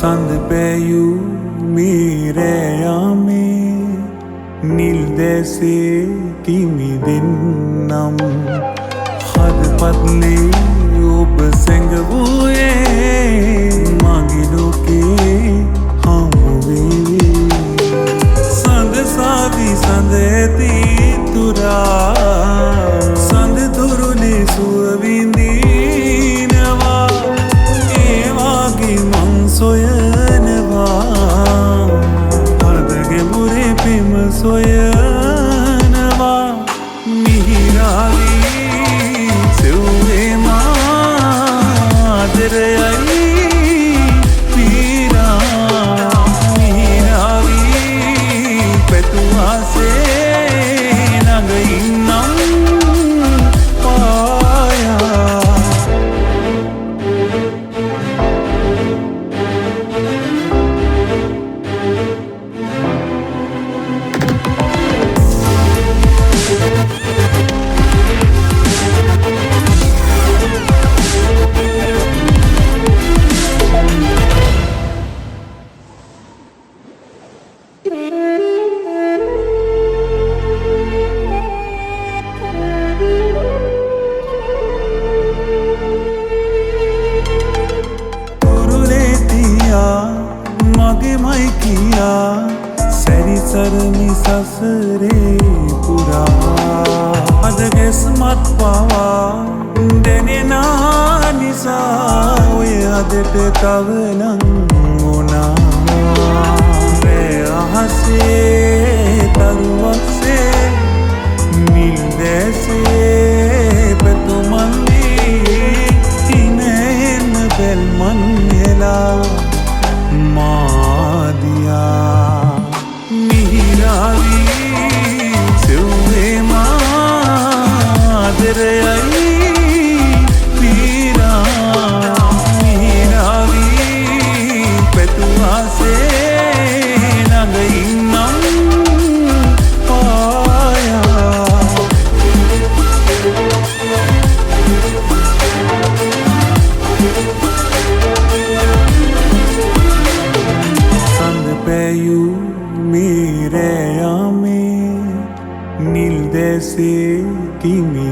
සඳ පෑයූ මේ රෑයාමේ නිල් දැසේ කිමි දෙන්නම් හදපත්ලේ ඔබ සැඟවූයේ මගේ ලෝකේ හමුවේ සඳ සාවි සඳ ඇති තුරා සඳ දුරුනේ සුව විඳිනවා ඒ වාගේ මං සොයනවා හදගේ මුරේ පෙම සොයනවා මිහිරාවී සෙව්වේ මාදරයයි පීරා මිහිරාවී පැතුවාසේ නගයින්නම් පායා මගේ මයි කියා සැරිසරමි සසරේ පුරා අදගෙස් මත් පවා දැනෙනා නිසා ඔය අදට තවනම් මොනා රෑ අහසේ තරුවක්සේ නිල් දැසේ පැතුමන්දී ඉනෙන්න බැල්මන් හෙලා මාදියා මිහිරාවී සෙව්වේ මාදරයයි පීරා මිහිරාවී පැතුවාසේ නගයින්නම් පායා පෑයූ මේ රෑයාමේ නිල් දැසේ කිමි